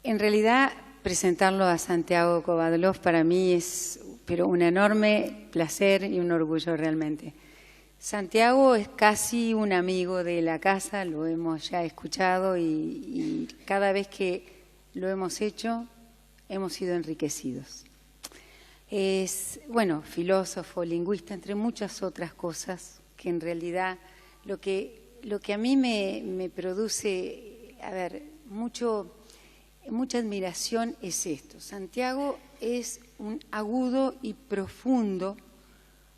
En realidad, presentarlo a Santiago Kovadlov para mí es un enorme placer y un orgullo realmente. Santiago es casi un amigo de la casa, lo hemos ya escuchado y cada vez que lo hemos hecho hemos sido enriquecidos. Es, filósofo, lingüista, entre muchas otras cosas, que en realidad lo que a mí me produce, mucha admiración es esto. Santiago es un agudo y profundo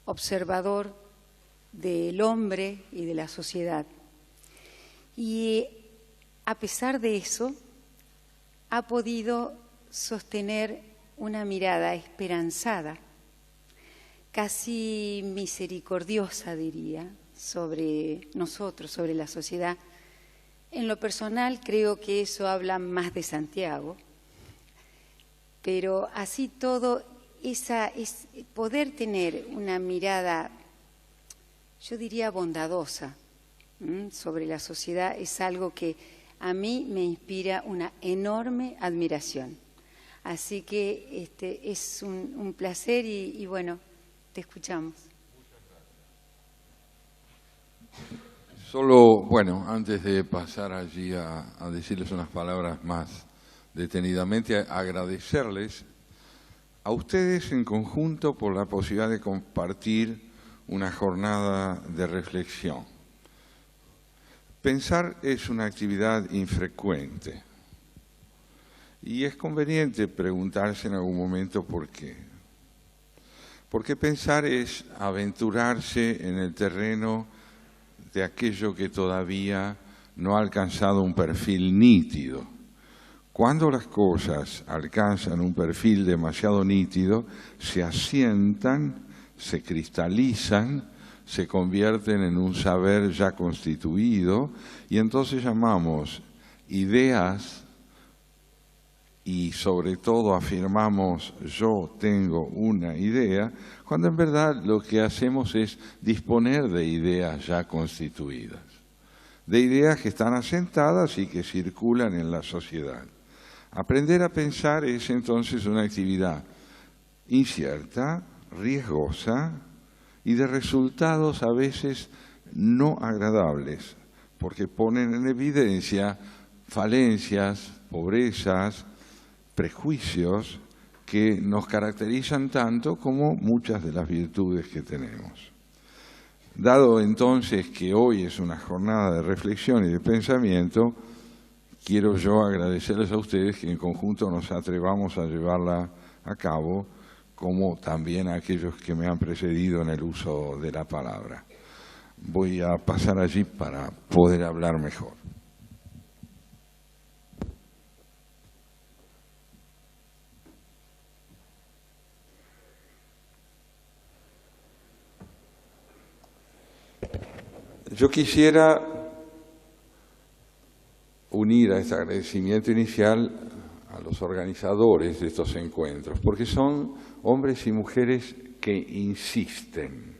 observador del hombre y de la sociedad. Y a pesar de eso, ha podido sostener una mirada esperanzada, casi misericordiosa, diría, sobre nosotros, sobre la sociedad. En lo personal creo que eso habla más de Santiago, pero así todo, poder tener una mirada, yo diría bondadosa, sobre la sociedad es algo que a mí me inspira una enorme admiración. Así que es un placer y bueno, te escuchamos. Solo, antes de pasar allí a decirles unas palabras más detenidamente, agradecerles a ustedes en conjunto por la posibilidad de compartir una jornada de reflexión. Pensar es una actividad infrecuente y es conveniente preguntarse en algún momento por qué. Porque pensar es aventurarse en el terreno de aquello que todavía no ha alcanzado un perfil nítido. Cuando las cosas alcanzan un perfil demasiado nítido, se asientan, se cristalizan, se convierten en un saber ya constituido y entonces llamamos ideas y sobre todo afirmamos yo tengo una idea, cuando en verdad lo que hacemos es disponer de ideas ya constituidas, de ideas que están asentadas y que circulan en la sociedad. Aprender a pensar es entonces una actividad incierta, riesgosa y de resultados a veces no agradables, porque ponen en evidencia falencias, pobrezas, prejuicios que nos caracterizan tanto como muchas de las virtudes que tenemos. Dado entonces que hoy es una jornada de reflexión y de pensamiento, quiero yo agradecerles a ustedes que en conjunto nos atrevamos a llevarla a cabo, como también a aquellos que me han precedido en el uso de la palabra. Voy a pasar allí para poder hablar mejor. Yo quisiera unir a este agradecimiento inicial a los organizadores de estos encuentros, porque son hombres y mujeres que insisten.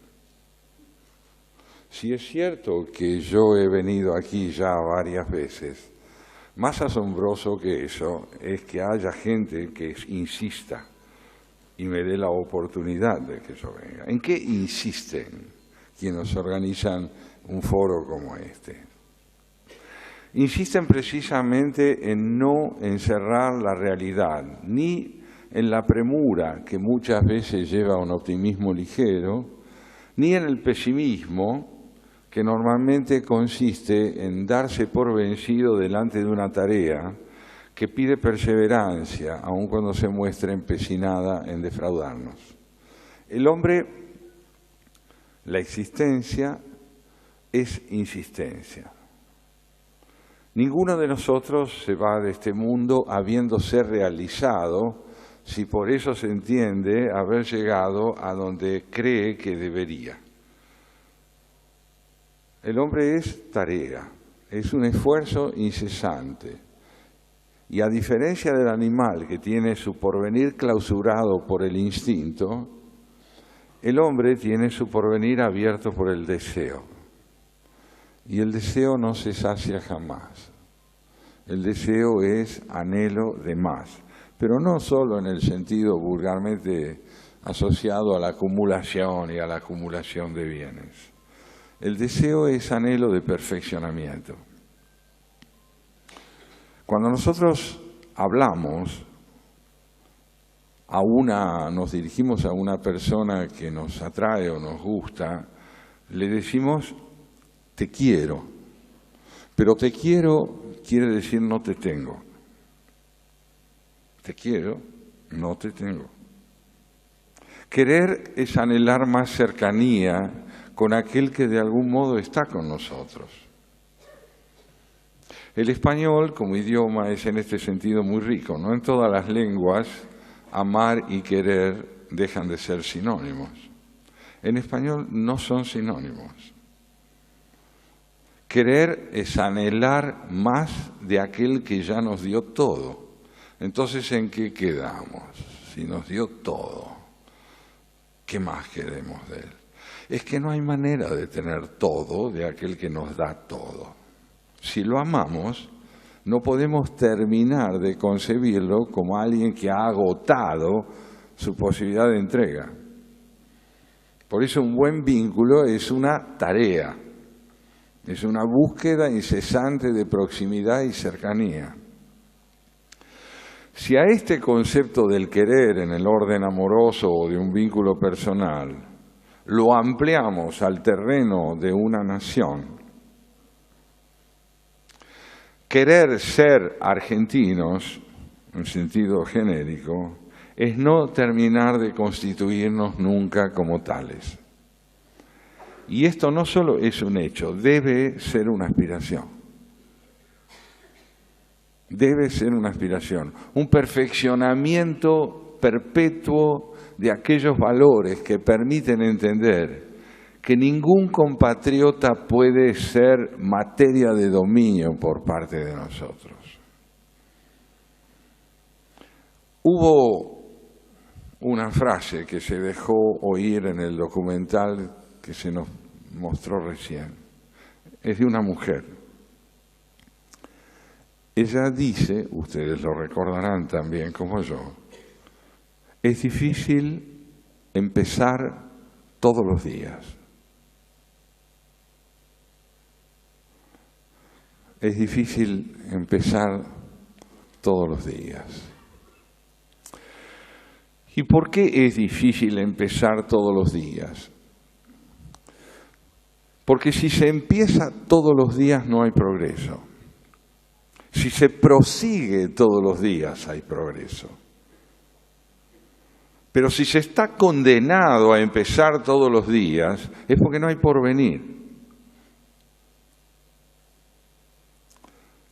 Si es cierto que yo he venido aquí ya varias veces, más asombroso que eso es que haya gente que insista y me dé la oportunidad de que yo venga. ¿En qué insisten quienes organizan un foro como este? Insisten precisamente en no encerrar la realidad, ni en la premura que muchas veces lleva a un optimismo ligero, ni en el pesimismo que normalmente consiste en darse por vencido delante de una tarea que pide perseverancia, aun cuando se muestra empecinada en defraudarnos. El hombre, la existencia, es insistencia. Ninguno de nosotros se va de este mundo habiéndose realizado, si por eso se entiende haber llegado a donde cree que debería. El hombre es tarea, es un esfuerzo incesante. Y a diferencia del animal que tiene su porvenir clausurado por el instinto, el hombre tiene su porvenir abierto por el deseo. Y el deseo no se sacia jamás. El deseo es anhelo de más, pero no solo en el sentido vulgarmente asociado a la acumulación y a la acumulación de bienes. El deseo es anhelo de perfeccionamiento. Cuando nosotros hablamos, nos dirigimos a una persona que nos atrae o nos gusta, le decimos, te quiero, pero te quiero quiere decir no te tengo. Te quiero, no te tengo. Querer es anhelar más cercanía con aquel que de algún modo está con nosotros. El español como idioma es en este sentido muy rico, ¿no? En todas las lenguas, amar y querer dejan de ser sinónimos. En español no son sinónimos. Querer es anhelar más de aquel que ya nos dio todo. Entonces, ¿en qué quedamos? Si nos dio todo, ¿qué más queremos de él? Es que no hay manera de tener todo de aquel que nos da todo. Si lo amamos, no podemos terminar de concebirlo como alguien que ha agotado su posibilidad de entrega. Por eso un buen vínculo es una tarea, es una búsqueda incesante de proximidad y cercanía. Si a este concepto del querer en el orden amoroso o de un vínculo personal lo ampliamos al terreno de una nación, querer ser argentinos, en sentido genérico, es no terminar de constituirnos nunca como tales. Y esto no solo es un hecho, debe ser una aspiración. Debe ser una aspiración, un perfeccionamiento perpetuo de aquellos valores que permiten entender que ningún compatriota puede ser materia de dominio por parte de nosotros. Hubo una frase que se dejó oír en el documental que se nos mostró recién. Es de una mujer. Ella dice, ustedes lo recordarán también como yo, es difícil empezar todos los días. Es difícil empezar todos los días. ¿Y por qué es difícil empezar todos los días? Porque si se empieza todos los días no hay progreso. Si se prosigue todos los días hay progreso. Pero si se está condenado a empezar todos los días es porque no hay porvenir.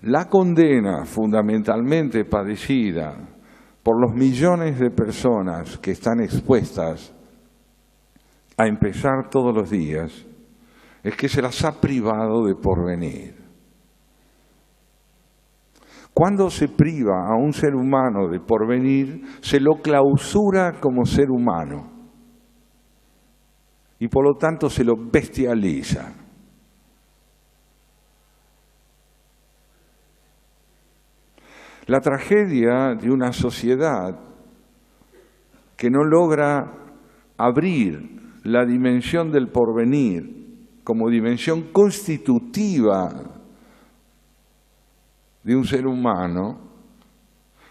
La condena fundamentalmente padecida por los millones de personas que están expuestas a empezar todos los días es que se las ha privado de porvenir. Cuando se priva a un ser humano de porvenir, se lo clausura como ser humano y por lo tanto se lo bestializa. La tragedia de una sociedad que no logra abrir la dimensión del porvenir como dimensión constitutiva de un ser humano,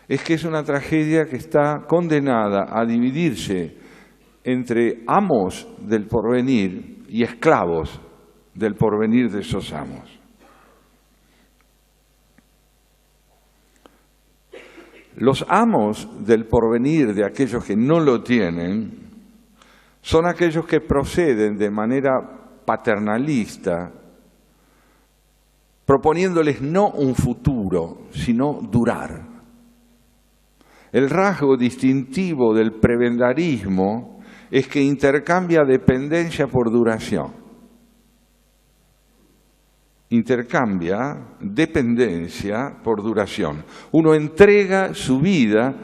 es que es una tragedia que está condenada a dividirse entre amos del porvenir y esclavos del porvenir de esos amos. Los amos del porvenir de aquellos que no lo tienen son aquellos que proceden de manera paternalista, proponiéndoles no un futuro, sino durar. El rasgo distintivo del prebendarismo es que intercambia dependencia por duración. Intercambia dependencia por duración. Uno entrega su vida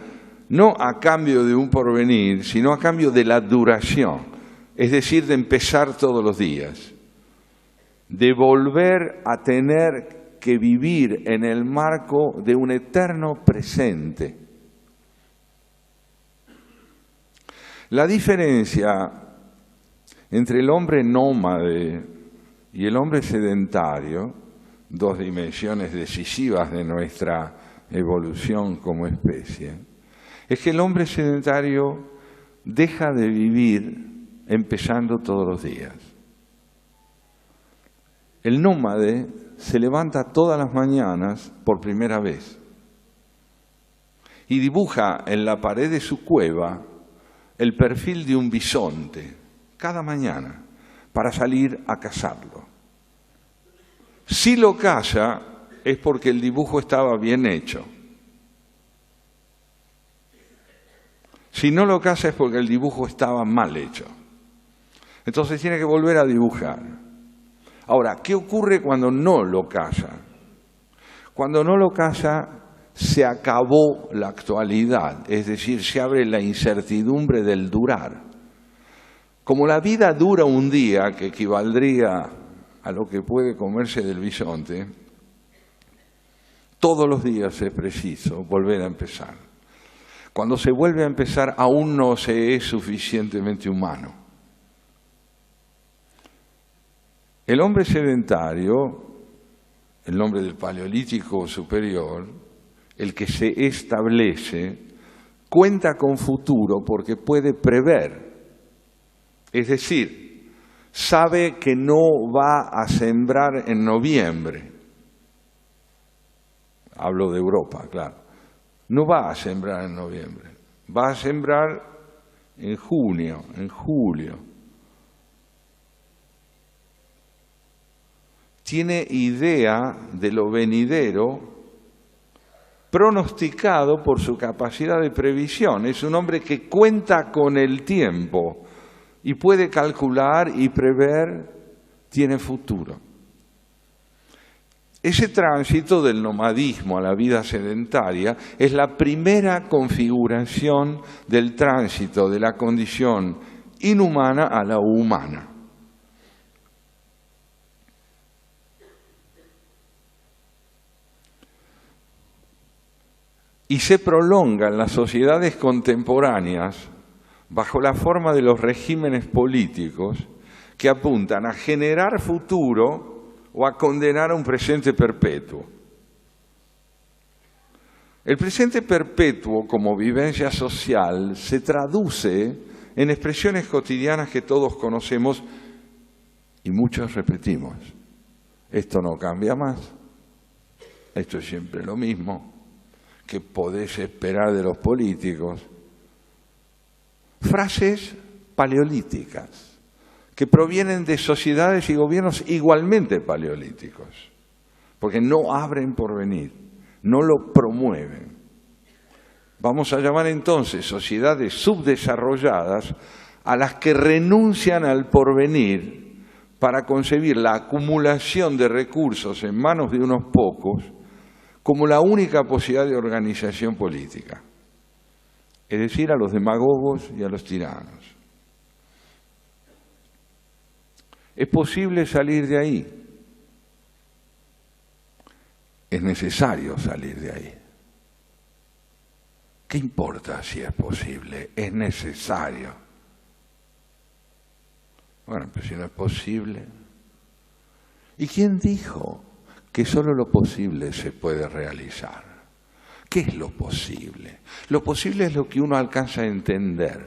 no a cambio de un porvenir, sino a cambio de la duración, es decir, de empezar todos los días, de volver a tener que vivir en el marco de un eterno presente. La diferencia entre el hombre nómade y el hombre sedentario, dos dimensiones decisivas de nuestra evolución como especie, es que el hombre sedentario deja de vivir empezando todos los días. El nómade se levanta todas las mañanas por primera vez y dibuja en la pared de su cueva el perfil de un bisonte cada mañana para salir a cazarlo. Si lo caza es porque el dibujo estaba bien hecho. Si no lo caza es porque el dibujo estaba mal hecho. Entonces tiene que volver a dibujar. Ahora, ¿qué ocurre cuando no lo caza? Cuando no lo caza, se acabó la actualidad, es decir, se abre la incertidumbre del durar. Como la vida dura un día, que equivaldría a lo que puede comerse del bisonte, todos los días es preciso volver a empezar. Cuando se vuelve a empezar, aún no se es suficientemente humano. El hombre sedentario, el hombre del Paleolítico superior, el que se establece, cuenta con futuro porque puede prever. Es decir, sabe que no va a sembrar en noviembre. Hablo de Europa, claro. No va a sembrar en noviembre, va a sembrar en junio, en julio. Tiene idea de lo venidero, pronosticado por su capacidad de previsión. Es un hombre que cuenta con el tiempo y puede calcular y prever, tiene futuro. Ese tránsito del nomadismo a la vida sedentaria es la primera configuración del tránsito de la condición inhumana a la humana. Y se prolonga en las sociedades contemporáneas bajo la forma de los regímenes políticos que apuntan a generar futuro o a condenar a un presente perpetuo. El presente perpetuo como vivencia social se traduce en expresiones cotidianas que todos conocemos y muchos repetimos. Esto no cambia más, esto es siempre lo mismo, ¿qué podés esperar de los políticos? Frases paleolíticas que provienen de sociedades y gobiernos igualmente paleolíticos, porque no abren porvenir, no lo promueven. Vamos a llamar entonces sociedades subdesarrolladas a las que renuncian al porvenir para concebir la acumulación de recursos en manos de unos pocos como la única posibilidad de organización política, es decir, a los demagogos y a los tiranos. ¿Es posible salir de ahí? Es necesario salir de ahí. ¿Qué importa si es posible? Es necesario. Bueno, pero si no es posible. ¿Y quién dijo que solo lo posible se puede realizar? ¿Qué es lo posible? Lo posible es lo que uno alcanza a entender.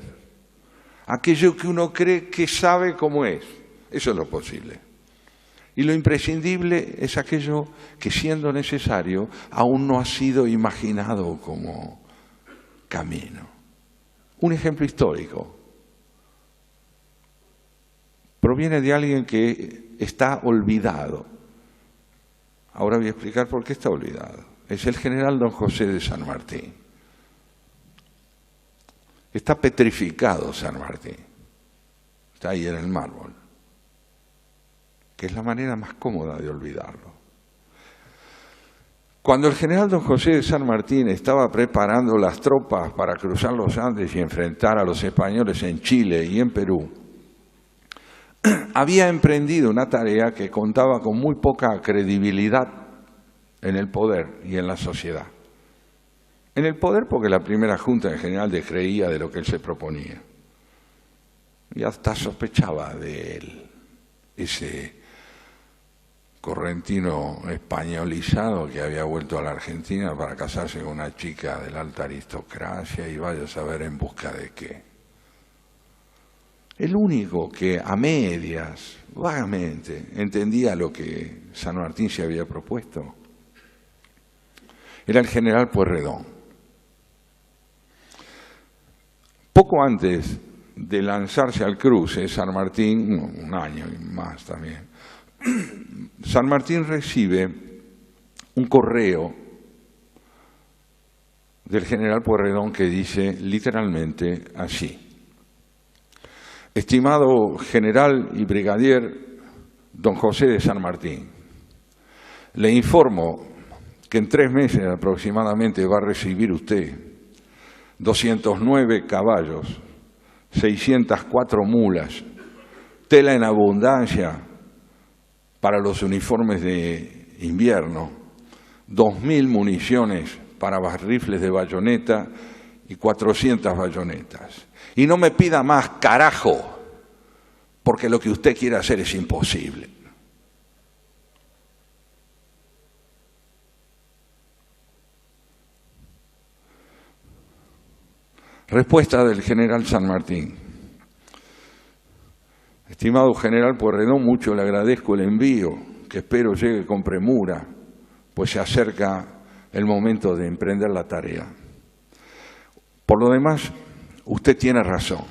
Aquello que uno cree que sabe cómo es. Eso es lo posible. Y lo imprescindible es aquello que, siendo necesario, aún no ha sido imaginado como camino. Un ejemplo histórico. Proviene de alguien que está olvidado. Ahora voy a explicar por qué está olvidado. Es el general don José de San Martín. Está petrificado San Martín. Está ahí en el mármol, que es la manera más cómoda de olvidarlo. Cuando el general don José de San Martín estaba preparando las tropas para cruzar los Andes y enfrentar a los españoles en Chile y en Perú, había emprendido una tarea que contaba con muy poca credibilidad en el poder y en la sociedad. En el poder porque la primera Junta en general descreía de lo que él se proponía. Y hasta sospechaba de él, ese correntino españolizado que había vuelto a la Argentina para casarse con una chica de la alta aristocracia y vaya a saber en busca de qué. El único que a medias, vagamente, entendía lo que San Martín se había propuesto era el general Pueyrredón. Poco antes de lanzarse al cruce, San Martín, un año y más también, San Martín recibe un correo del general Pueyrredón que dice literalmente así: estimado general y brigadier don José de San Martín, le informo que en 3 meses aproximadamente va a recibir usted 209 caballos, 604 mulas, tela en abundancia para los uniformes de invierno, 2.000 municiones para rifles de bayoneta y 400 bayonetas. Y no me pida más, carajo, porque lo que usted quiere hacer es imposible. Respuesta del general San Martín. Estimado general Pueyrredón, mucho le agradezco el envío, que espero llegue con premura, pues se acerca el momento de emprender la tarea. Por lo demás, usted tiene razón.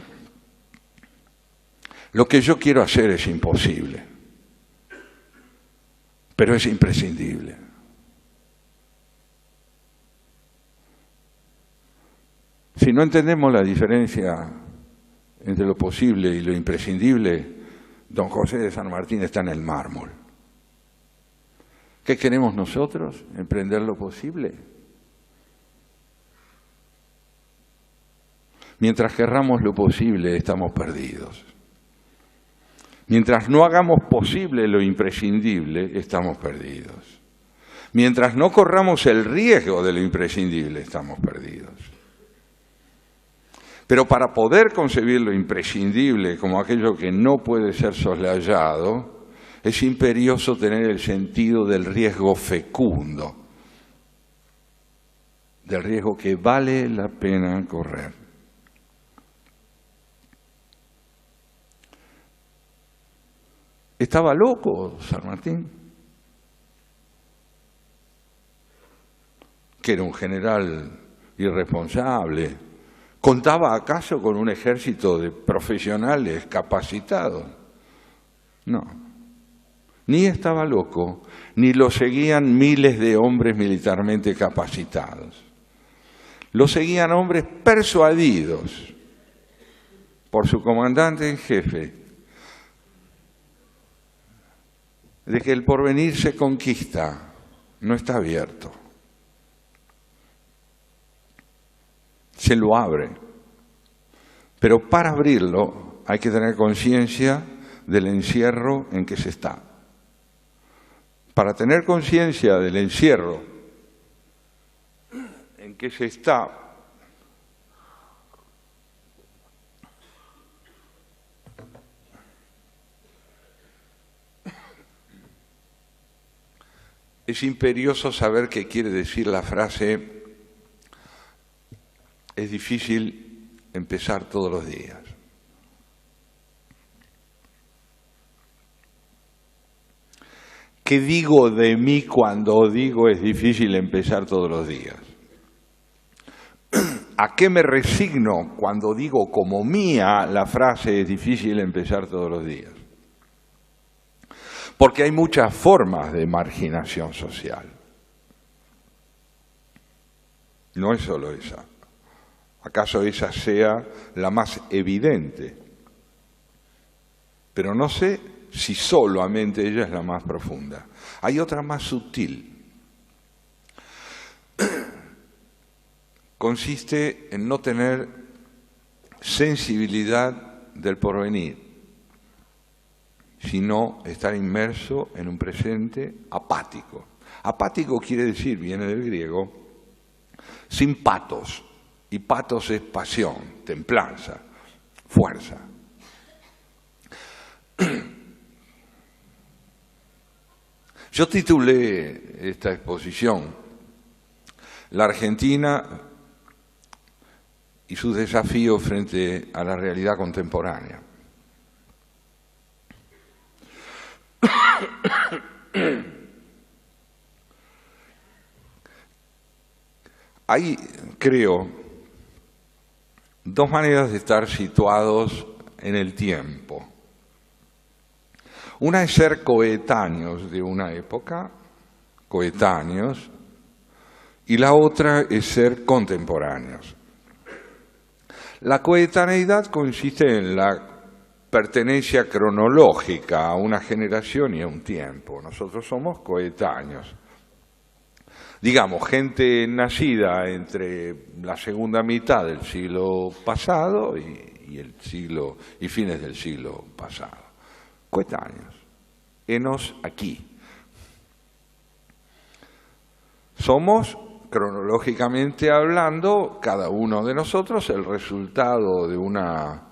Lo que yo quiero hacer es imposible, pero es imprescindible. Si no entendemos la diferencia entre lo posible y lo imprescindible, don José de San Martín está en el mármol. ¿Qué queremos nosotros? ¿Emprender lo posible? Mientras querramos lo posible, estamos perdidos. Mientras no hagamos posible lo imprescindible, estamos perdidos. Mientras no corramos el riesgo de lo imprescindible, estamos perdidos. Pero para poder concebir lo imprescindible como aquello que no puede ser soslayado, es imperioso tener el sentido del riesgo fecundo, del riesgo que vale la pena correr. ¿Estaba loco San Martín? ¿Que era un general irresponsable? ¿Contaba acaso con un ejército de profesionales capacitados? No. Ni estaba loco, ni lo seguían miles de hombres militarmente capacitados. Lo seguían hombres persuadidos por su comandante en jefe de que el porvenir se conquista, no está abierto. Se lo abre, pero para abrirlo hay que tener conciencia del encierro en que se está. Para tener conciencia del encierro en que se está, es imperioso saber qué quiere decir la frase: es difícil empezar todos los días. ¿Qué digo de mí cuando digo es difícil empezar todos los días? ¿A qué me resigno cuando digo como mía la frase es difícil empezar todos los días? Porque hay muchas formas de marginación social. No es solo esa. ¿Acaso esa sea la más evidente? Pero no sé si solamente ella es la más profunda. Hay otra más sutil. Consiste en no tener sensibilidad del porvenir, sino estar inmerso en un presente apático. Apático quiere decir, viene del griego, sin patos. Y patos es pasión, templanza, fuerza. Yo titulé esta exposición La Argentina y sus desafíos frente a la realidad contemporánea. Hay, creo, dos maneras de estar situados en el tiempo. Una es ser coetáneos de una época, coetáneos, y la otra es ser contemporáneos. La coetaneidad consiste en la pertenencia cronológica a una generación y a un tiempo. Nosotros somos coetáneos. Digamos, gente nacida entre la segunda mitad del siglo pasado y fines del siglo pasado. Coetáneos. Henos aquí. Somos, cronológicamente hablando, cada uno de nosotros el resultado de una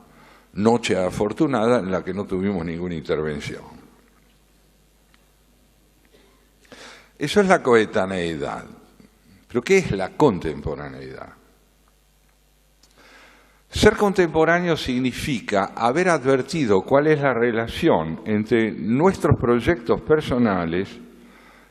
noche afortunada en la que no tuvimos ninguna intervención. Eso es la coetaneidad. ¿Pero qué es la contemporaneidad? Ser contemporáneo significa haber advertido cuál es la relación entre nuestros proyectos personales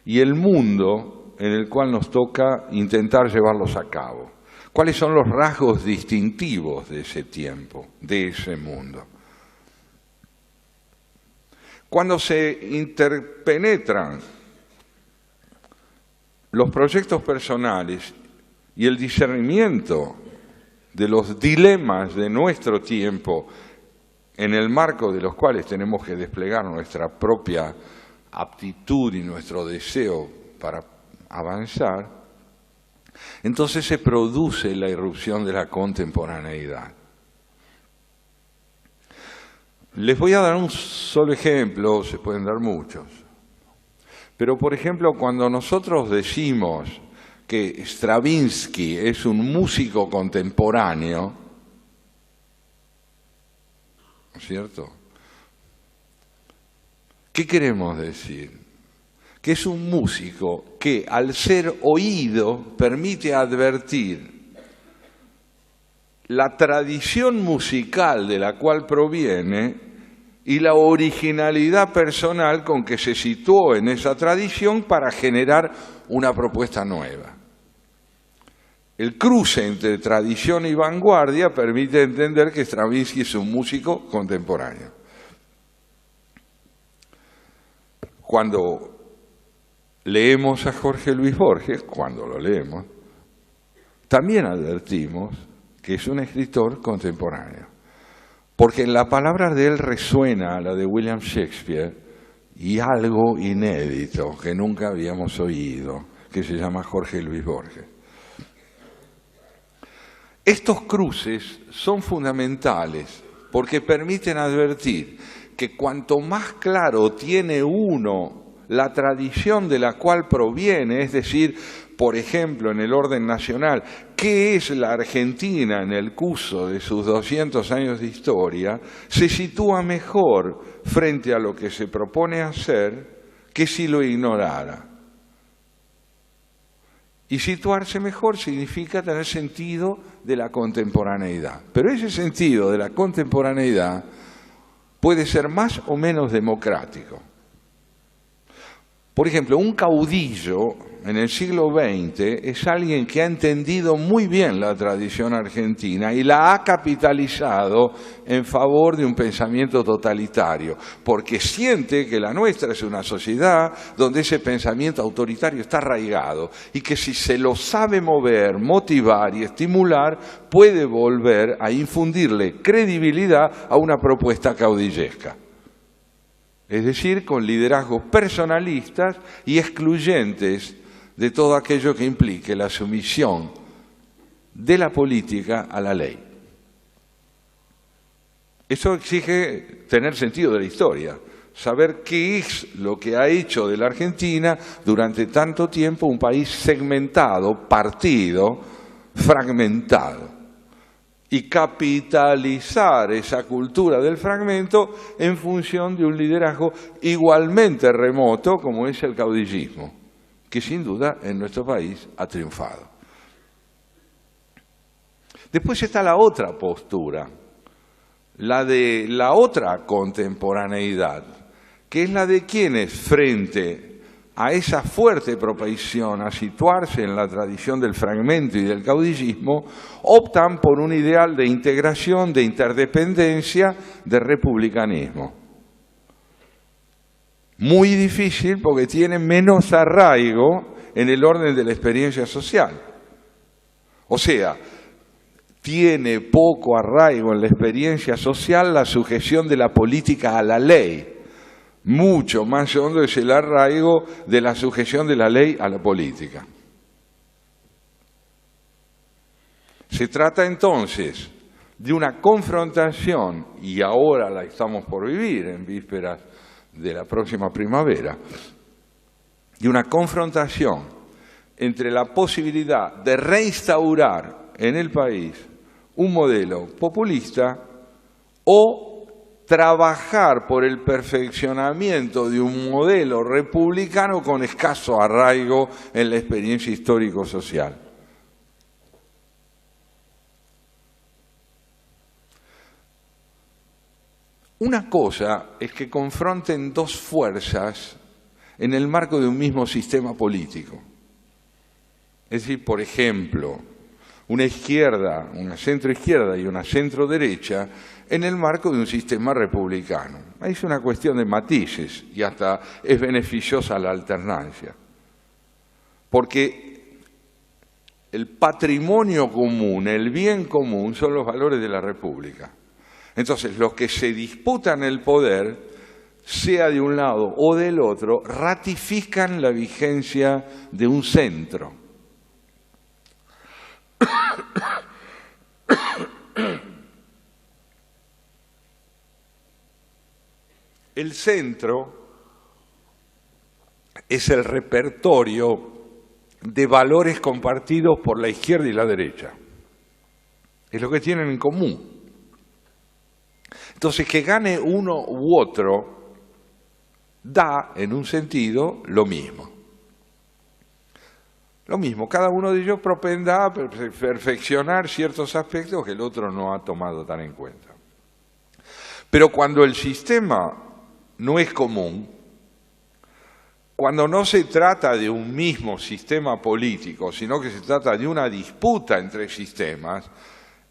y el mundo en el cual nos toca intentar llevarlos a cabo. ¿Cuáles son los rasgos distintivos de ese tiempo, de ese mundo? Cuando se interpenetran los proyectos personales y el discernimiento de los dilemas de nuestro tiempo en el marco de los cuales tenemos que desplegar nuestra propia aptitud y nuestro deseo para avanzar, entonces se produce la irrupción de la contemporaneidad. Les voy a dar un solo ejemplo, se pueden dar muchos. Pero, por ejemplo, cuando nosotros decimos que Stravinsky es un músico contemporáneo, ¿no es cierto? ¿Qué queremos decir? Que es un músico que, al ser oído, permite advertir la tradición musical de la cual proviene y la originalidad personal con que se situó en esa tradición para generar una propuesta nueva. El cruce entre tradición y vanguardia permite entender que Stravinsky es un músico contemporáneo. Cuando leemos a Jorge Luis Borges, cuando lo leemos, también advertimos que es un escritor contemporáneo. Porque en las palabras de él resuena la de William Shakespeare y algo inédito que nunca habíamos oído, que se llama Jorge Luis Borges. Estos cruces son fundamentales porque permiten advertir que cuanto más claro tiene uno la tradición de la cual proviene, es decir, por ejemplo, en el orden nacional, ¿qué es la Argentina en el curso de sus 200 años de historia?, se sitúa mejor frente a lo que se propone hacer que si lo ignorara. Y situarse mejor significa tener sentido de la contemporaneidad. Pero ese sentido de la contemporaneidad puede ser más o menos democrático. Por ejemplo, un caudillo en el siglo XX es alguien que ha entendido muy bien la tradición argentina y la ha capitalizado en favor de un pensamiento totalitario, porque siente que la nuestra es una sociedad donde ese pensamiento autoritario está arraigado y que si se lo sabe mover, motivar y estimular, puede volver a infundirle credibilidad a una propuesta caudillesca. Es decir, con liderazgos personalistas y excluyentes de todo aquello que implique la sumisión de la política a la ley. Eso exige tener sentido de la historia. saber qué es lo que ha hecho de la Argentina durante tanto tiempo un país segmentado, partido, fragmentado, y capitalizar esa cultura del fragmento en función de un liderazgo igualmente remoto como es el caudillismo, que sin duda en nuestro país ha triunfado. Después está la otra postura, la de la otra contemporaneidad, que es la de quienes frente a esa fuerte propensión a situarse en la tradición del fragmento y del caudillismo, optan por un ideal de integración, de interdependencia, de republicanismo. Muy difícil porque tiene menos arraigo en el orden de la experiencia social. O sea, tiene poco arraigo en la experiencia social la sujeción de la política a la ley. Mucho más hondo es el arraigo de la sujeción de la ley a la política. Se trata entonces de una confrontación, y ahora la estamos por vivir en vísperas de la próxima primavera, de una confrontación entre la posibilidad de reinstaurar en el país un modelo populista o trabajar por el perfeccionamiento de un modelo republicano con escaso arraigo en la experiencia histórico-social. Una cosa es que confronten dos fuerzas en el marco de un mismo sistema político. Es decir, por ejemplo, una izquierda, una centroizquierda y una centroderecha en el marco de un sistema republicano. Ahí es una cuestión de matices y hasta es beneficiosa la alternancia. Porque el patrimonio común, el bien común, son los valores de la República. Entonces, los que se disputan el poder, sea de un lado o del otro, ratifican la vigencia de un centro. El centro es el repertorio de valores compartidos por la izquierda y la derecha. Es lo que tienen en común. Entonces, que gane uno u otro da, en un sentido, lo mismo. Lo mismo, cada uno de ellos propenda a perfeccionar ciertos aspectos que el otro no ha tomado tan en cuenta. Pero cuando el sistema no es común, cuando no se trata de un mismo sistema político, sino que se trata de una disputa entre sistemas,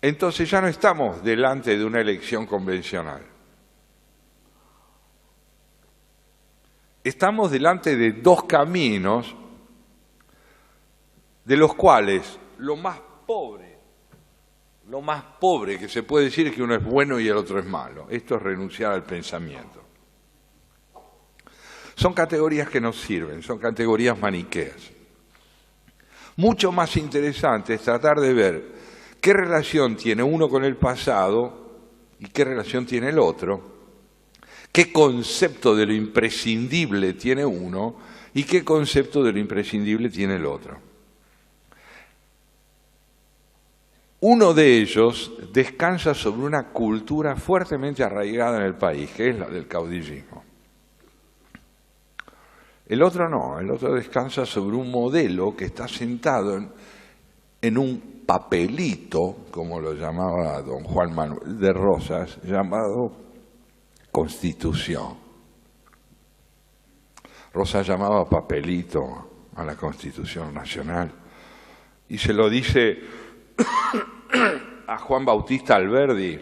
entonces ya no estamos delante de una elección convencional. Estamos delante de dos caminos, de los cuales lo más pobre que se puede decir es que uno es bueno y el otro es malo. Esto es renunciar al pensamiento. Son categorías que nos sirven, son categorías maniqueas. Mucho más interesante es tratar de ver qué relación tiene uno con el pasado y qué relación tiene el otro, qué concepto de lo imprescindible tiene uno y qué concepto de lo imprescindible tiene el otro. Uno de ellos descansa sobre una cultura fuertemente arraigada en el país, que es la del caudillismo. El otro no, el otro descansa sobre un modelo que está sentado en un papelito, como lo llamaba don Juan Manuel de Rosas, llamado Constitución. Rosas llamaba papelito a la Constitución Nacional y se lo dice a Juan Bautista Alberdi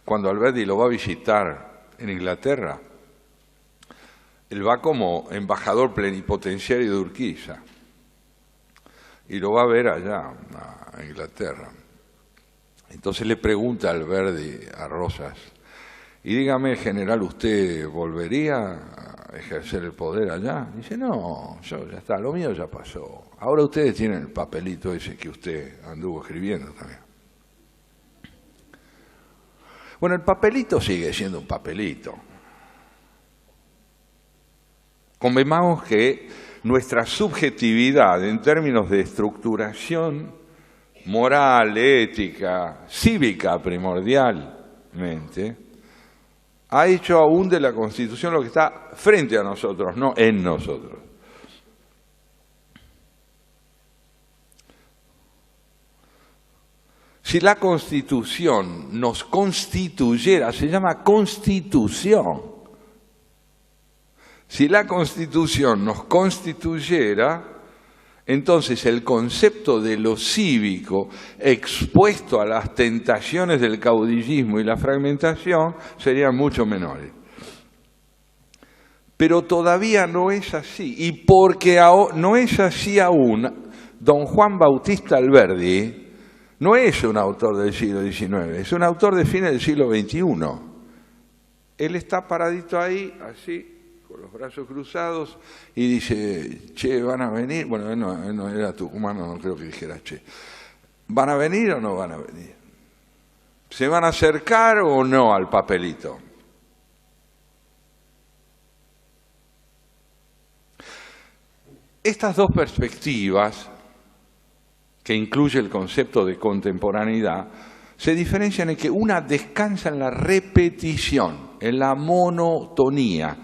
cuando Alberdi lo va a visitar en Inglaterra. Él va como embajador plenipotenciario de Urquiza y lo va a ver allá a Inglaterra. Entonces le pregunta a Alberdi a Rosas, y dígame, general, ¿usted volvería a ejercer el poder allá? Dice, no, yo ya está, lo mío ya pasó. Ahora ustedes tienen el papelito ese que usted anduvo escribiendo también. Bueno, el papelito sigue siendo un papelito. Convengamos que nuestra subjetividad en términos de estructuración moral, ética, cívica primordialmente, ha hecho aún de la Constitución lo que está frente a nosotros, no en nosotros. Si la Constitución nos constituyera, se llama Constitución. Si la Constitución nos constituyera, entonces el concepto de lo cívico expuesto a las tentaciones del caudillismo y la fragmentación serían mucho menores. Pero todavía no es así, y porque no es así aún, don Juan Bautista Alberdi no es un autor del siglo XIX, es un autor de fines del siglo XXI. Él está paradito ahí, así, con los brazos cruzados, y dice, che, ¿van a venir? Bueno, él no era tucumano, no creo que dijera che. ¿Van a venir o no van a venir? ¿Se van a acercar o no al papelito? Estas dos perspectivas, que incluye el concepto de contemporaneidad, se diferencian en que una descansa en la repetición, en la monotonía.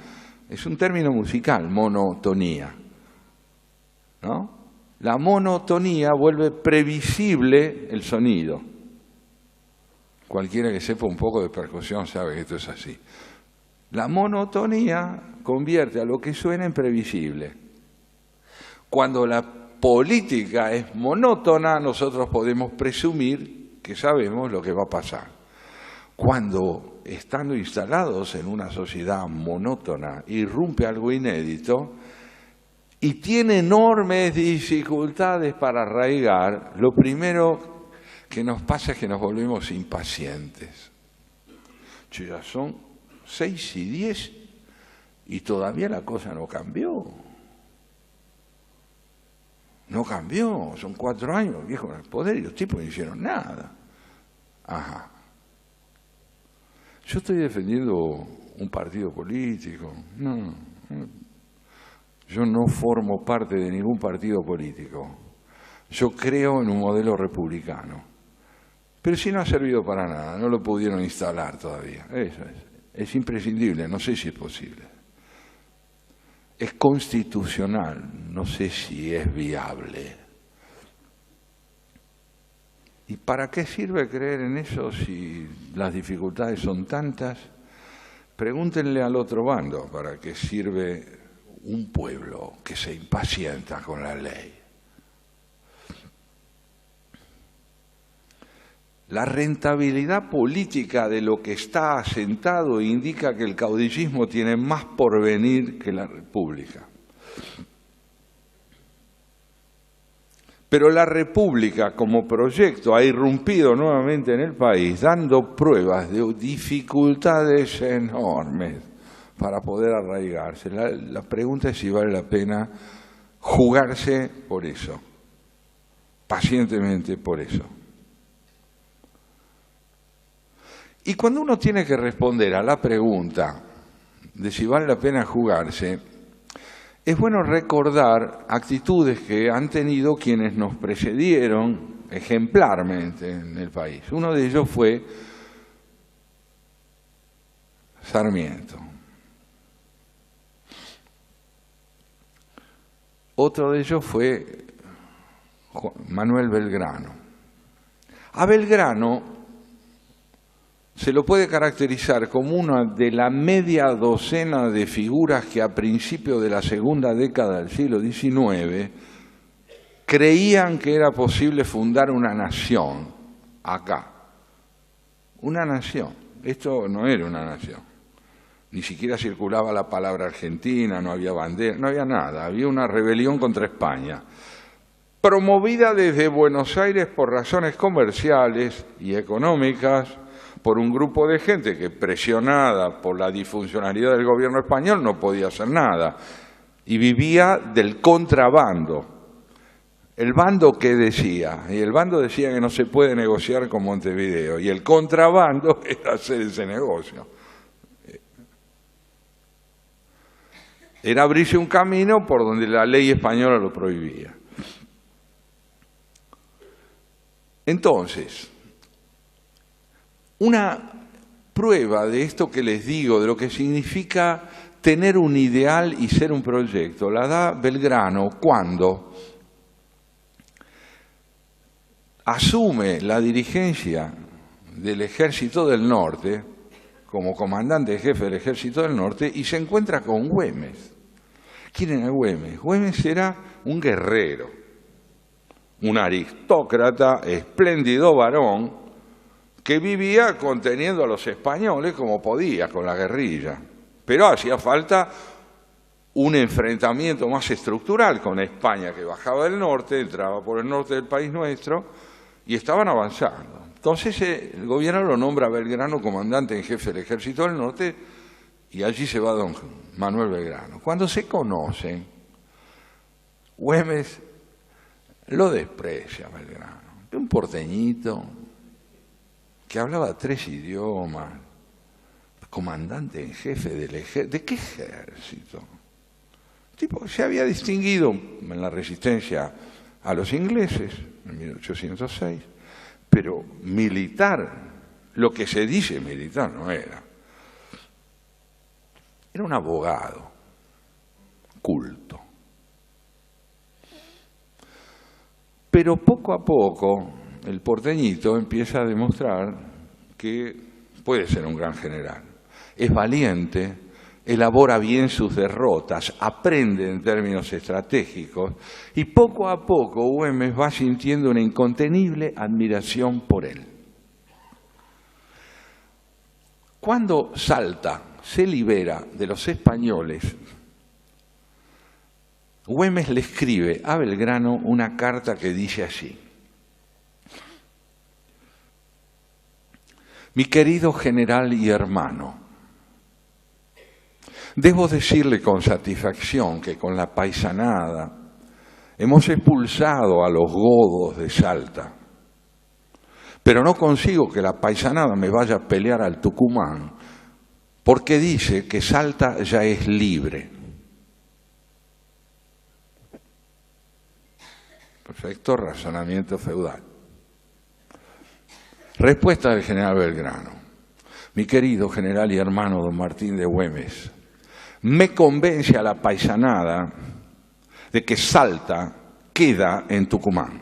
Es un término musical, monotonía, ¿no? La monotonía vuelve previsible el sonido. Cualquiera que sepa un poco de percusión sabe que esto es así. La monotonía convierte a lo que suena en previsible. Cuando la política es monótona, nosotros podemos presumir que sabemos lo que va a pasar. Cuando, estando instalados en una sociedad monótona, irrumpe algo inédito y tiene enormes dificultades para arraigar, lo primero que nos pasa es que nos volvemos impacientes. Ya son 6:10 y todavía la cosa no cambió. No cambió, son 4 años viejos en el poder y los tipos no hicieron nada. Ajá. Yo estoy defendiendo un partido político. No, yo no formo parte de ningún partido político. Yo creo en un modelo republicano. Pero si no ha servido para nada, no lo pudieron instalar todavía. Eso es imprescindible, no sé si es posible. Es constitucional, no sé si es viable. ¿Y para qué sirve creer en eso si las dificultades son tantas? Pregúntenle al otro bando para qué sirve un pueblo que se impacienta con la ley. La rentabilidad política de lo que está asentado indica que el caudillismo tiene más porvenir que la república. Pero la república como proyecto ha irrumpido nuevamente en el país, dando pruebas de dificultades enormes para poder arraigarse. La pregunta es si vale la pena jugarse por eso, pacientemente por eso. Y cuando uno tiene que responder a la pregunta de si vale la pena jugarse, es bueno recordar actitudes que han tenido quienes nos precedieron ejemplarmente en el país. Uno de ellos fue Sarmiento. Otro de ellos fue Manuel Belgrano. A Belgrano se lo puede caracterizar como una de la media docena de figuras que a principios de la segunda década del siglo XIX creían que era posible fundar una nación acá. Una nación. Esto no era una nación. Ni siquiera circulaba la palabra Argentina, no había bandera, no había nada. Había una rebelión contra España, promovida desde Buenos Aires por razones comerciales y económicas, por un grupo de gente que, presionada por la disfuncionalidad del gobierno español, no podía hacer nada y vivía del contrabando. ¿El bando qué decía? Y el bando decía que no se puede negociar con Montevideo, y el contrabando era hacer ese negocio. Era abrirse un camino por donde la ley española lo prohibía. Entonces, una prueba de esto que les digo, de lo que significa tener un ideal y ser un proyecto, la da Belgrano cuando asume la dirigencia del Ejército del Norte, como comandante en jefe del Ejército del Norte, y se encuentra con Güemes. ¿Quién era Güemes? Güemes era un guerrero, un aristócrata, espléndido varón, que vivía conteniendo a los españoles como podía, con la guerrilla. Pero hacía falta un enfrentamiento más estructural con España, que bajaba del norte, entraba por el norte del país nuestro, y estaban avanzando. Entonces el gobierno lo nombra a Belgrano comandante en jefe del Ejército del Norte, y allí se va don Manuel Belgrano. Cuando se conocen, Güemes lo desprecia a Belgrano. Un porteñito que hablaba 3 idiomas, comandante en jefe del ejército. ¿De qué ejército? Tipo, se había distinguido en la resistencia a los ingleses en 1806, pero militar, lo que se dice militar no era. Era un abogado culto. Pero poco a poco el porteñito empieza a demostrar que puede ser un gran general. Es valiente, elabora bien sus derrotas, aprende en términos estratégicos, y poco a poco Güemes va sintiendo una incontenible admiración por él. Cuando Salta se libera de los españoles, Güemes le escribe a Belgrano una carta que dice así: mi querido general y hermano, debo decirle con satisfacción que con la paisanada hemos expulsado a los godos de Salta, pero no consigo que la paisanada me vaya a pelear al Tucumán, porque dice que Salta ya es libre. Perfecto razonamiento feudal. Respuesta del general Belgrano: mi querido general y hermano don Martín de Güemes, me convence a la paisanada de que Salta queda en Tucumán.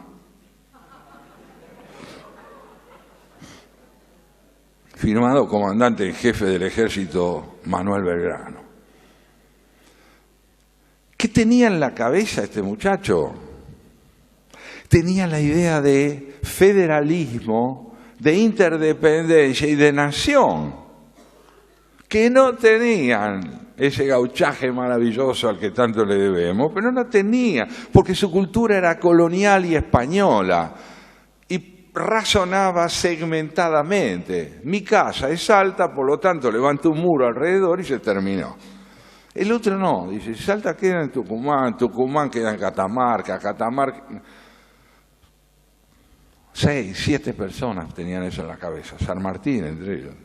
Firmado comandante en jefe del ejército Manuel Belgrano. ¿Qué tenía en la cabeza este muchacho? Tenía la idea de federalismo, de interdependencia y de nación, que no tenían ese gauchaje maravilloso al que tanto le debemos, pero no la tenía, porque su cultura era colonial y española, y razonaba segmentadamente. Mi casa es Salta, por lo tanto levanto un muro alrededor y se terminó. El otro no, dice, Salta queda en Tucumán, Tucumán queda en Catamarca, Catamarca... 6, 7 personas tenían eso en la cabeza, San Martín entre ellos,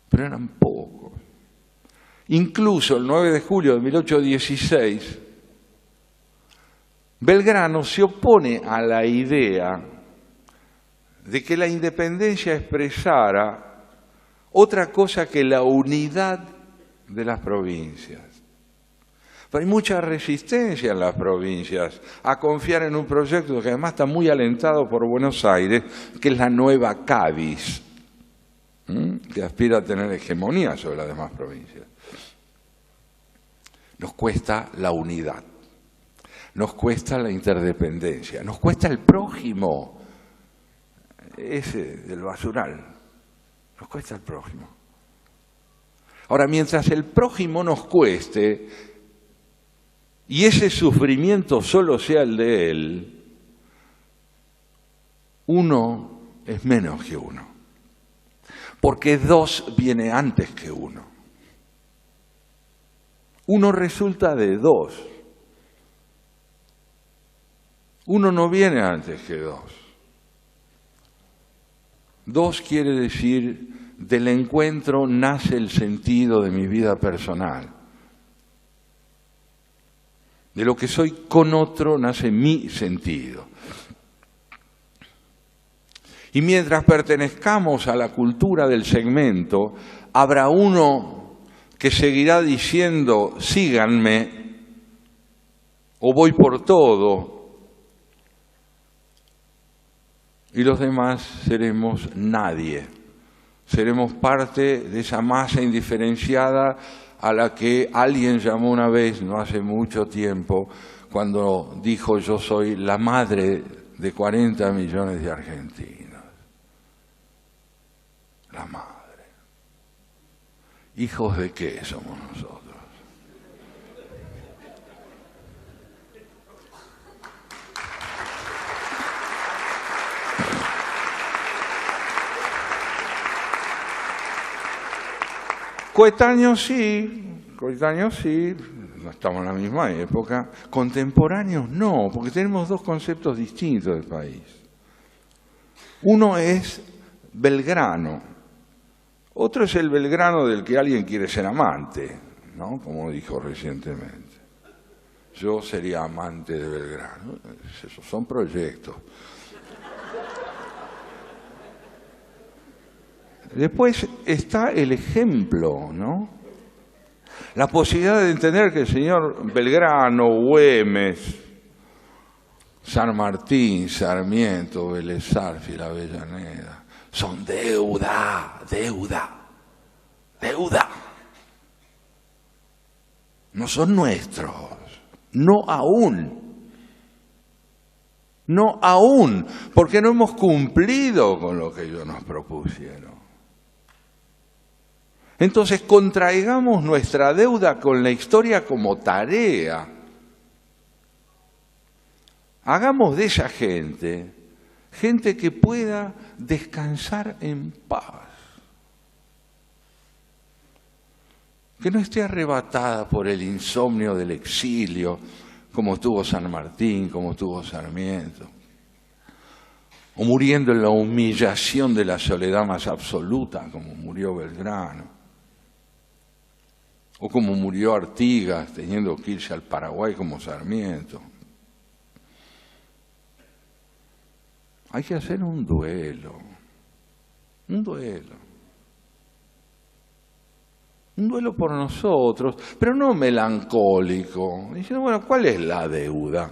pero eran pocos. Incluso el 9 de julio de 1816, Belgrano se opone a la idea de que la independencia expresara otra cosa que la unidad de las provincias. Pero hay mucha resistencia en las provincias a confiar en un proyecto que además está muy alentado por Buenos Aires, que es la nueva Cádiz, que aspira a tener hegemonía sobre las demás provincias. Nos cuesta la unidad, nos cuesta la interdependencia, nos cuesta el prójimo, ese del basural, nos cuesta el prójimo. Ahora, mientras el prójimo nos cueste, y ese sufrimiento solo sea el de él, uno es menos que uno. Porque 2 viene antes que 1. Uno resulta de 2. Uno no viene antes que dos. Dos quiere decir, del encuentro nace el sentido de mi vida personal. De lo que soy con otro nace mi sentido. Y mientras pertenezcamos a la cultura del segmento, habrá uno que seguirá diciendo, síganme, o voy por todo, y los demás seremos nadie. Seremos parte de esa masa indiferenciada a la que alguien llamó una vez, no hace mucho tiempo, cuando dijo, yo soy la madre de 40 millones de argentinos. La madre. ¿Hijos de qué somos nosotros? Coetáneos sí, no estamos en la misma época. Contemporáneos no, porque tenemos dos conceptos distintos del país. Uno es Belgrano, otro es el Belgrano del que alguien quiere ser amante, ¿no? Como dijo recientemente. Yo sería amante de Belgrano, esos son proyectos. Después está el ejemplo, ¿no? La posibilidad de entender que el señor Belgrano, Güemes, San Martín, Sarmiento, Vélez Sarsfield, Avellaneda, son deuda. No son nuestros, no aún, porque no hemos cumplido con lo que ellos nos propusieron. Entonces, contraigamos nuestra deuda con la historia como tarea. Hagamos de esa gente que pueda descansar en paz. Que no esté arrebatada por el insomnio del exilio, como tuvo San Martín, como tuvo Sarmiento. O muriendo en la humillación de la soledad más absoluta, como murió Belgrano. O como murió Artigas, teniendo que irse al Paraguay como Sarmiento. Hay que hacer un duelo. Un duelo por nosotros, pero no melancólico. Diciendo, bueno, ¿cuál es la deuda?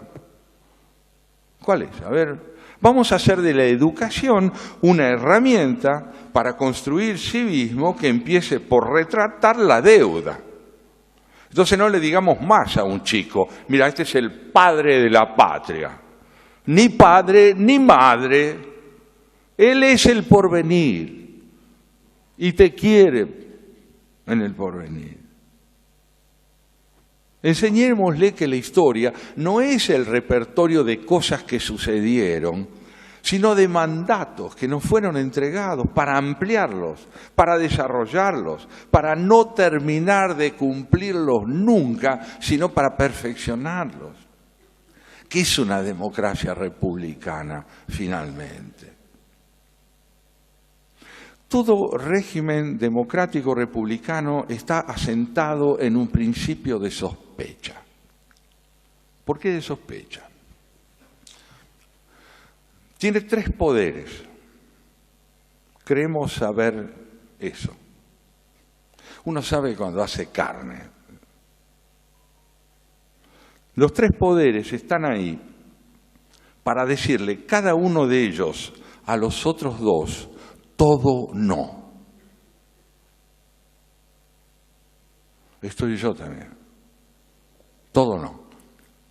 ¿Cuál es? A ver, vamos a hacer de la educación una herramienta para construir civismo que empiece por retratar la deuda. Entonces no le digamos más a un chico, mira, este es el padre de la patria. Ni padre ni madre, él es el porvenir y te quiere en el porvenir. Enseñémosle que la historia no es el repertorio de cosas que sucedieron, sino de mandatos que nos fueron entregados para ampliarlos, para desarrollarlos, para no terminar de cumplirlos nunca, sino para perfeccionarlos. ¿Qué es una democracia republicana, finalmente? Todo régimen democrático republicano está asentado en un principio de sospecha. ¿Por qué de sospecha? Tiene tres poderes. Creemos saber eso. Uno sabe cuando hace carne. Los tres poderes están ahí para decirle cada uno de ellos a los otros dos, todo no. Estoy yo también. Todo no.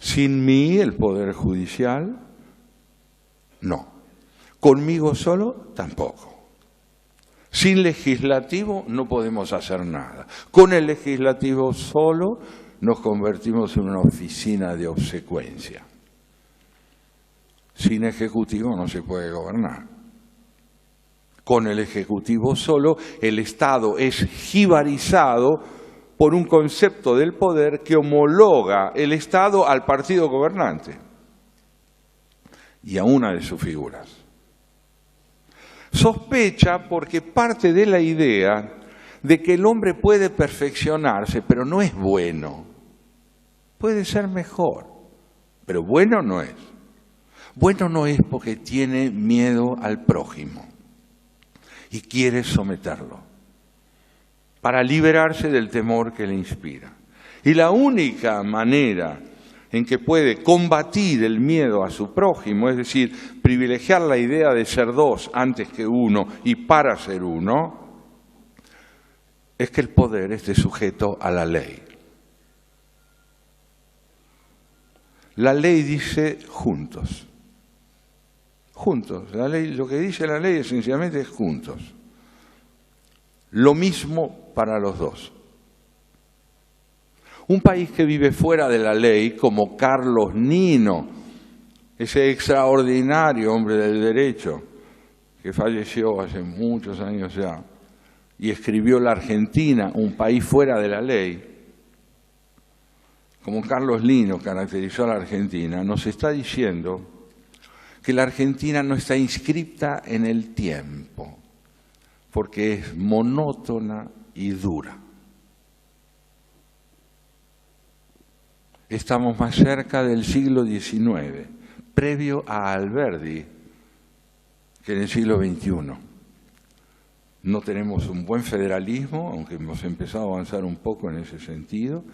Sin mí, el Poder Judicial, no. Conmigo solo, tampoco. Sin legislativo no podemos hacer nada. Con el legislativo solo nos convertimos en una oficina de obsecuencia. Sin ejecutivo no se puede gobernar. Con el ejecutivo solo, el Estado es jibarizado por un concepto del poder que homologa el Estado al partido gobernante. y a una de sus figuras. Sospecha porque parte de la idea de que el hombre puede perfeccionarse, pero no es bueno. Puede ser mejor, pero bueno no es. Bueno no es porque tiene miedo al prójimo y quiere someterlo para liberarse del temor que le inspira. Y la única manera en que puede combatir el miedo a su prójimo, es decir, privilegiar la idea de ser dos antes que uno y para ser uno, es que el poder esté sujeto a la ley. La ley dice juntos. Juntos. La ley, lo que dice la ley esencialmente es juntos. Lo mismo para los dos. Un país que vive fuera de la ley, como Carlos Nino, ese extraordinario hombre del derecho, que falleció hace muchos años ya, y escribió La Argentina, un país fuera de la ley, como Carlos Nino caracterizó a la Argentina, nos está diciendo que la Argentina no está inscripta en el tiempo, porque es monótona y dura. Estamos más cerca del siglo XIX, previo a Alberdi, que en el siglo XXI. No tenemos un buen federalismo, aunque hemos empezado a avanzar un poco en ese sentido.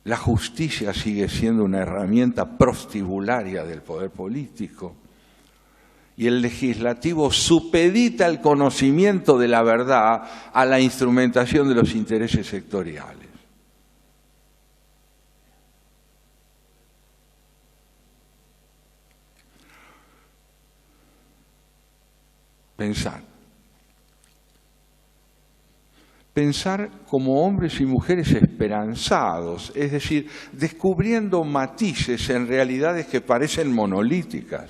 La justicia sigue siendo una herramienta prostibularia del poder político. Y el legislativo supedita el conocimiento de la verdad a la instrumentación de los intereses sectoriales. Pensar como hombres y mujeres esperanzados, es decir, descubriendo matices en realidades que parecen monolíticas.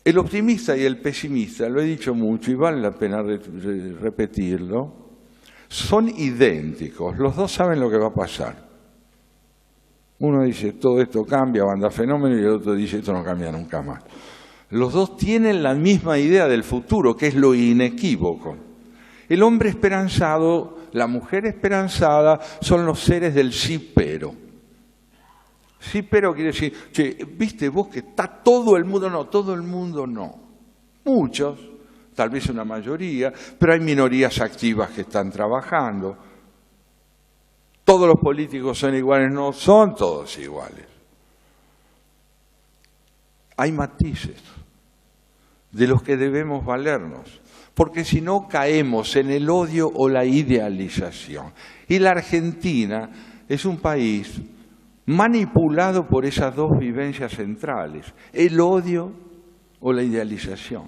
El optimista y el pesimista, lo he dicho mucho y vale la pena repetirlo, son idénticos, los dos saben lo que va a pasar. Uno dice, todo esto cambia, banda fenómeno, y el otro dice, esto no cambia nunca más. Los dos tienen la misma idea del futuro, que es lo inequívoco. El hombre esperanzado, la mujer esperanzada, son los seres del sí pero. Sí pero quiere decir, che, ¿viste vos que está todo el mundo? No, todo el mundo no. Muchos, tal vez una mayoría, pero hay minorías activas que están trabajando. Todos los políticos son iguales, no son todos iguales. Hay matices de los que debemos valernos, porque si no caemos en el odio o la idealización. Y la Argentina es un país manipulado por esas dos vivencias centrales, el odio o la idealización.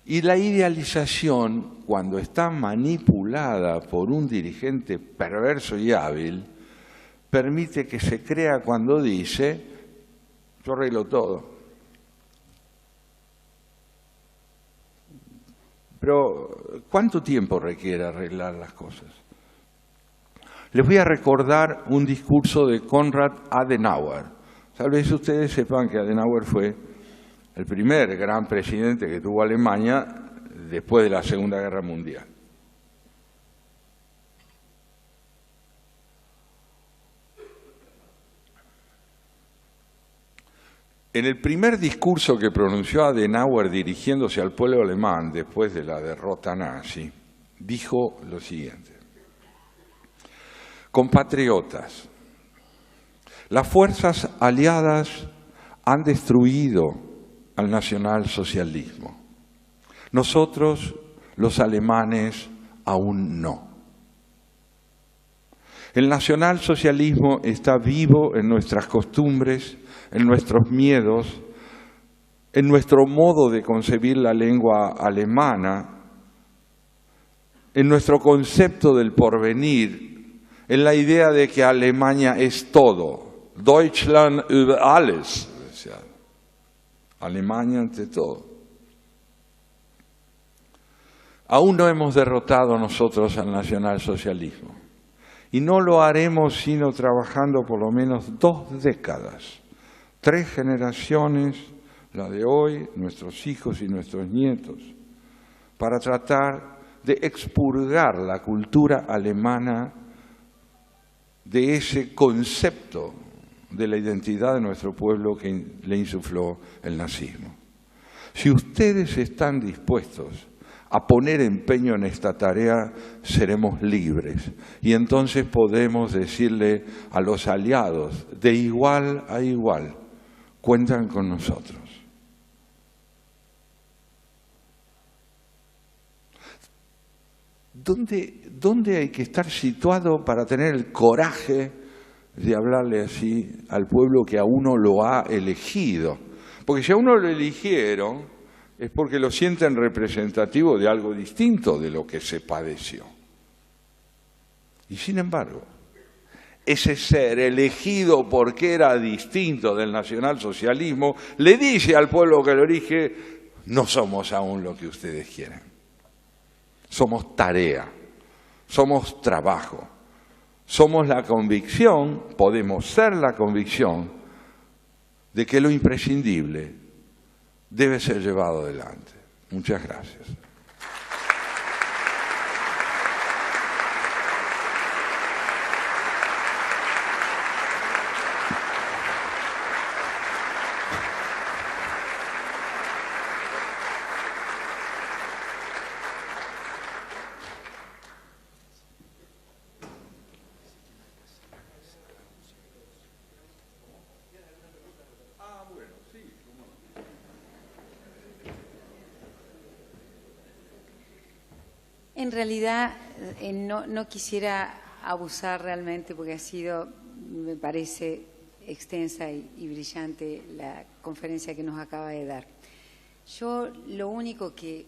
Y la idealización, cuando está manipulada por un dirigente perverso y hábil, permite que se crea cuando dice, yo arreglo todo. Pero, ¿cuánto tiempo requiere arreglar las cosas? Les voy a recordar un discurso de Konrad Adenauer. Tal vez ustedes sepan que Adenauer fue el primer gran presidente que tuvo Alemania después de la Segunda Guerra Mundial. En el primer discurso que pronunció Adenauer dirigiéndose al pueblo alemán después de la derrota nazi, dijo lo siguiente: compatriotas, las fuerzas aliadas han destruido al nacionalsocialismo. Nosotros, los alemanes, aún no. El nacionalsocialismo está vivo en nuestras costumbres, en nuestros miedos, en nuestro modo de concebir la lengua alemana, en nuestro concepto del porvenir, en la idea de que Alemania es todo, Deutschland über alles, o sea, Alemania ante todo. Aún no hemos derrotado nosotros al nacionalsocialismo. Y no lo haremos sino trabajando por lo menos 2 décadas, 3 generaciones, la de hoy, nuestros hijos y nuestros nietos, para tratar de expurgar la cultura alemana de ese concepto de la identidad de nuestro pueblo que le insufló el nazismo. Si ustedes están dispuestos a poner empeño en esta tarea, seremos libres. Y entonces podemos decirle a los aliados, de igual a igual, cuentan con nosotros. ¿Dónde hay que estar situado para tener el coraje de hablarle así al pueblo que a uno lo ha elegido? Porque si a uno lo eligieron, es porque lo sienten representativo de algo distinto de lo que se padeció. Y sin embargo, ese ser elegido porque era distinto del nacionalsocialismo, le dice al pueblo que lo elige, no somos aún lo que ustedes quieren. Somos tarea, somos trabajo, somos la convicción, podemos ser la convicción de que lo imprescindible debe ser llevado adelante. Muchas gracias. En realidad, no quisiera abusar realmente porque ha sido, me parece, extensa y brillante la conferencia que nos acaba de dar. Yo lo único que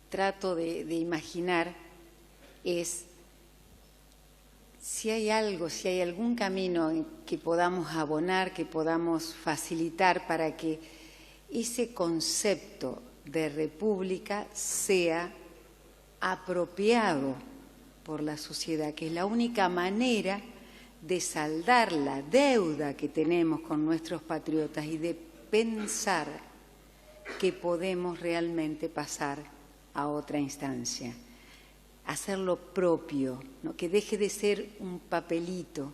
trato de imaginar es si hay algo, si hay algún camino que podamos abonar, que podamos facilitar para que ese concepto de república sea apropiado por la sociedad, que es la única manera de saldar la deuda que tenemos con nuestros patriotas y de pensar que podemos realmente pasar a otra instancia, hacerlo propio, ¿no? Que deje de ser un papelito.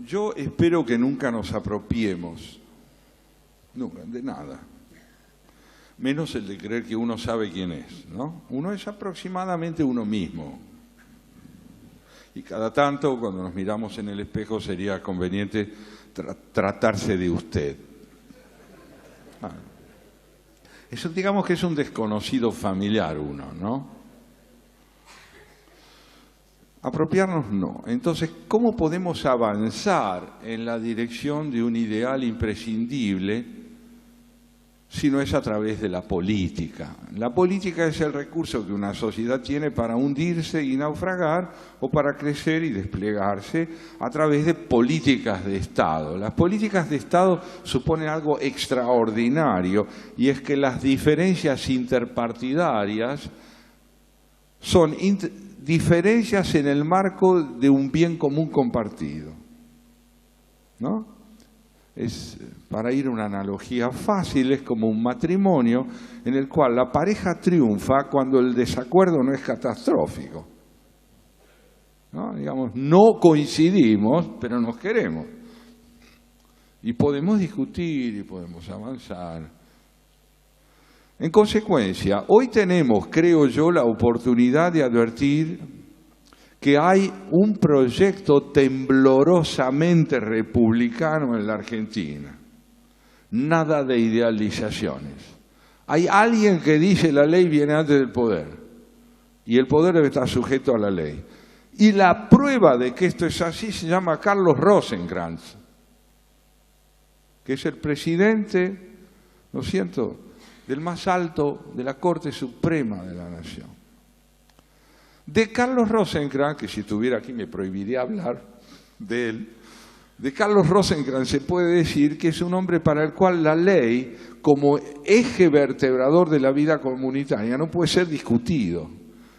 Yo espero que nunca nos apropiemos, nunca, de nada, menos el de creer que uno sabe quién es, ¿no? Uno es aproximadamente uno mismo. Y cada tanto, cuando nos miramos en el espejo, sería conveniente tratarse de usted. Eso, digamos que es un desconocido familiar uno, ¿no? Apropiarnos no. Entonces, ¿cómo podemos avanzar en la dirección de un ideal imprescindible si no es a través de la política? La política es el recurso que una sociedad tiene para hundirse y naufragar o para crecer y desplegarse a través de políticas de Estado. Las políticas de Estado suponen algo extraordinario y es que las diferencias interpartidarias son diferencias en el marco de un bien común compartido, ¿no? Es, para ir a una analogía fácil, es como un matrimonio en el cual la pareja triunfa cuando el desacuerdo no es catastrófico, ¿no? Digamos, no coincidimos, pero nos queremos. Y podemos discutir y podemos avanzar. En consecuencia, hoy tenemos, creo yo, la oportunidad de advertir que hay un proyecto temblorosamente republicano en la Argentina. Nada de idealizaciones. Hay alguien que dice la ley viene antes del poder y el poder debe estar sujeto a la ley. Y la prueba de que esto es así se llama Carlos Rosenkrantz, que es el presidente, ¿no es cierto?, del más alto de la Corte Suprema de la Nación. De Carlos Rosenkrantz, que si estuviera aquí me prohibiría hablar de él, De Carlos Rosenkrantz se puede decir que es un hombre para el cual la ley, como eje vertebrador de la vida comunitaria, no puede ser discutido.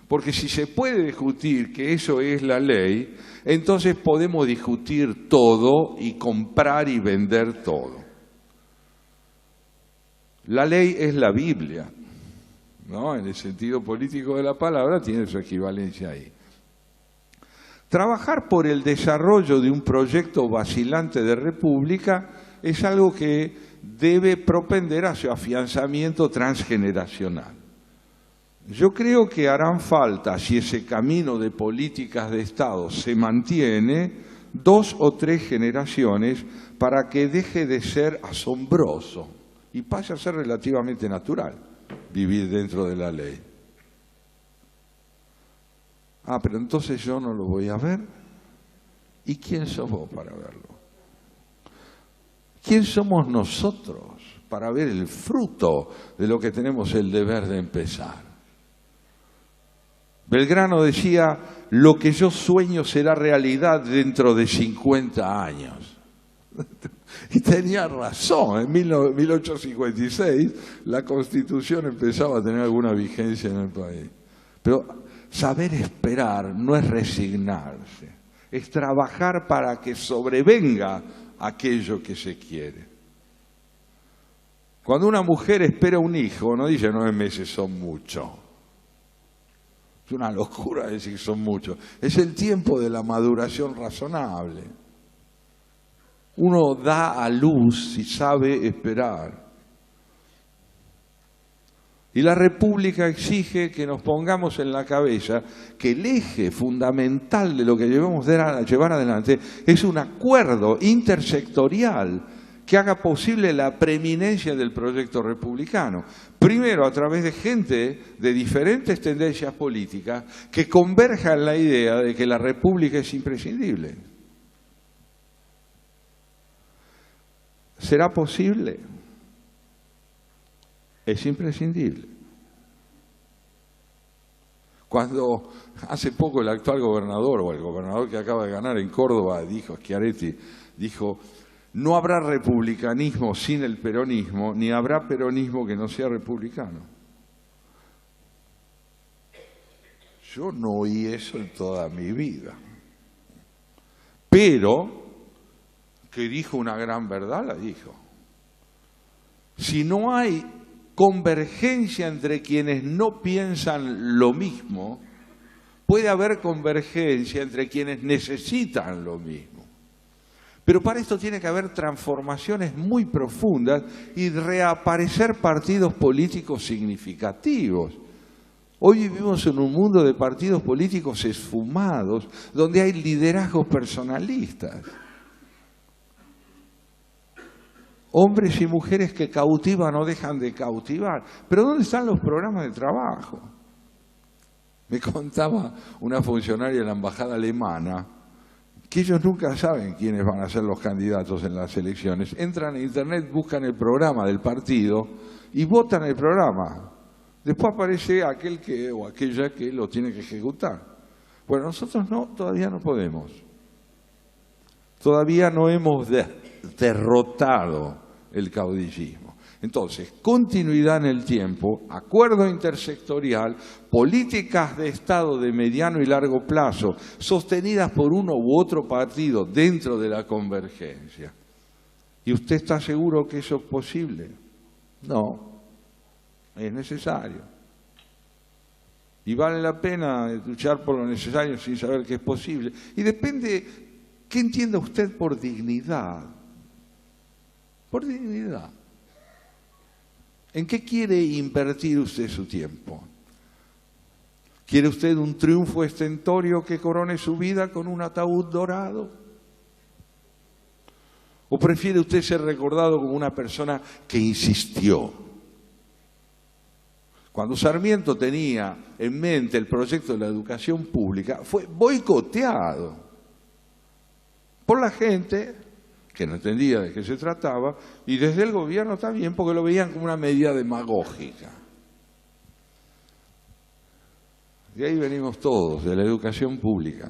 Porque si se puede discutir que eso es la ley, entonces podemos discutir todo y comprar y vender todo. La ley es la Biblia, ¿no? En el sentido político de la palabra tiene su equivalencia ahí. Trabajar por el desarrollo de un proyecto vacilante de república es algo que debe propender a su afianzamiento transgeneracional. Yo creo que harán falta, si ese camino de políticas de Estado se mantiene, 2 o 3 generaciones para que deje de ser asombroso y pase a ser relativamente natural vivir dentro de la ley. Ah, pero entonces yo no lo voy a ver. ¿Y quién sos vos para verlo? ¿Quién somos nosotros para ver el fruto de lo que tenemos el deber de empezar? Belgrano decía, lo que yo sueño será realidad dentro de 50 años. Y tenía razón, en 1856 la Constitución empezaba a tener alguna vigencia en el país. Pero saber esperar no es resignarse, es trabajar para que sobrevenga aquello que se quiere. Cuando una mujer espera un hijo, no dice 9 meses son mucho. Es una locura decir son muchos. Es el tiempo de la maduración razonable. Uno da a luz si sabe esperar. Y la República exige que nos pongamos en la cabeza que el eje fundamental de lo que debemos llevar adelante es un acuerdo intersectorial que haga posible la preeminencia del proyecto republicano. Primero, a través de gente de diferentes tendencias políticas que converja en la idea de que la República es imprescindible. ¿Será posible? Es imprescindible. Cuando hace poco el actual gobernador, o el gobernador que acaba de ganar en Córdoba, Schiaretti, dijo, no habrá republicanismo sin el peronismo, ni habrá peronismo que no sea republicano. Yo no oí eso en toda mi vida. Pero, que dijo una gran verdad, la dijo. Si no hay convergencia entre quienes no piensan lo mismo, puede haber convergencia entre quienes necesitan lo mismo. Pero para esto tiene que haber transformaciones muy profundas y reaparecer partidos políticos significativos. Hoy vivimos en un mundo de partidos políticos esfumados, donde hay liderazgos personalistas. Hombres y mujeres que cautivan o dejan de cautivar. Pero ¿dónde están los programas de trabajo? Me contaba una funcionaria de la embajada alemana que ellos nunca saben quiénes van a ser los candidatos en las elecciones. Entran a internet, buscan el programa del partido y votan el programa. Después aparece aquel que o aquella que lo tiene que ejecutar. Bueno, nosotros no, todavía no podemos. Todavía no hemos derrotado el caudillismo. Entonces, continuidad en el tiempo, acuerdo intersectorial, políticas de Estado de mediano y largo plazo, sostenidas por uno u otro partido dentro de la convergencia. ¿Y usted está seguro que eso es posible? No, es necesario. Y vale la pena luchar por lo necesario sin saber que es posible. Y depende, ¿qué entiende usted por dignidad? Por dignidad. ¿En qué quiere invertir usted su tiempo? ¿Quiere usted un triunfo estentorio que corone su vida con un ataúd dorado? ¿O prefiere usted ser recordado como una persona que insistió? Cuando Sarmiento tenía en mente el proyecto de la educación pública, fue boicoteado por la gente que no entendía de qué se trataba, y desde el gobierno también, porque lo veían como una medida demagógica. De ahí venimos todos, de la educación pública.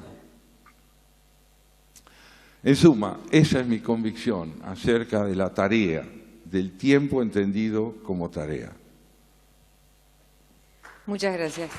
En suma, esa es mi convicción acerca de la tarea, del tiempo entendido como tarea. Muchas gracias.